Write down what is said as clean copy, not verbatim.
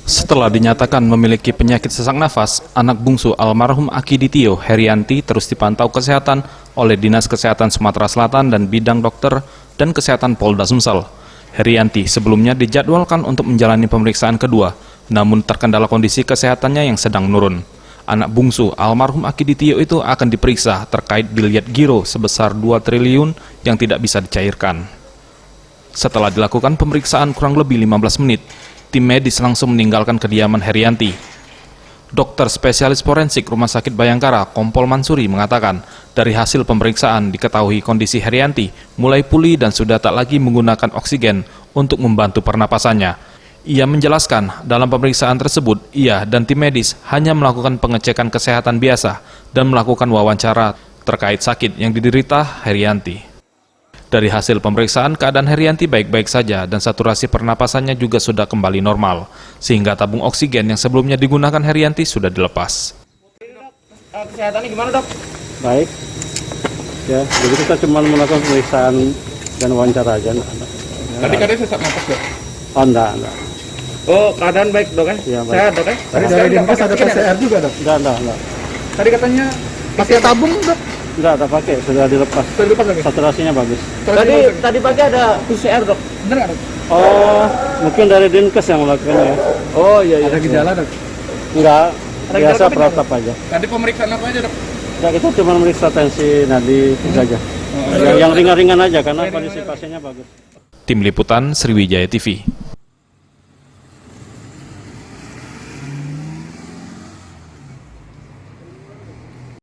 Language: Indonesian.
Setelah dinyatakan memiliki penyakit sesak nafas, anak bungsu almarhum Aki Ditio, Herianti, terus dipantau kesehatan oleh Dinas Kesehatan Sumatera Selatan dan Bidang Dokter dan Kesehatan Polda Sumsel. Herianti sebelumnya dijadwalkan untuk menjalani pemeriksaan kedua, namun terkendala kondisi kesehatannya yang sedang menurun. Anak bungsu almarhum Aki Ditio itu akan diperiksa terkait dilihat giro sebesar 2 triliun yang tidak bisa dicairkan. Setelah dilakukan pemeriksaan kurang lebih 15 menit, tim medis langsung meninggalkan kediaman Herianti. Dokter spesialis forensik Rumah Sakit Bayangkara, Kompol Mansuri, mengatakan dari hasil pemeriksaan diketahui kondisi Herianti mulai pulih dan sudah tak lagi menggunakan oksigen untuk membantu pernapasannya. Ia menjelaskan dalam pemeriksaan tersebut, ia dan tim medis hanya melakukan pengecekan kesehatan biasa dan melakukan wawancara terkait sakit yang diderita Herianti. Dari hasil pemeriksaan, keadaan Herianti baik-baik saja dan saturasi pernapasannya juga sudah kembali normal, sehingga tabung oksigen yang sebelumnya digunakan Herianti sudah dilepas. Kesehatannya gimana, Dok? Baik. Ya, jadi kita cuma melakukan pemeriksaan dan wawancara aja. Tadi katanya sesak napas, Dok? Oh, enggak. Oh, keadaan baik, Dok, ya? Iya, baik. Sehat, Dok, ya? Tadi dari Dinkes ada PCR juga, Dok? Enggak. Tadi katanya pakai tabung, Dok? Enggak ada pakai, sudah dilepas. Sudah dilepas lagi? Saturasinya bagus. Tadi pagi ada PCR, Dok? Bener nggak, Dok? Oh, mungkin dari Dinkes yang melakukannya ya. Oh, iya. Ada gejala, Dok? Enggak, Ada biasa gejala apa, protap aja. Tadi pemeriksaan apa aja, Dok? Enggak, kita cuma meriksa tensi nadi saja. Yang ringan-ringan aja karena kondisi pasiennya bagus. Tim Liputan Sriwijaya TV.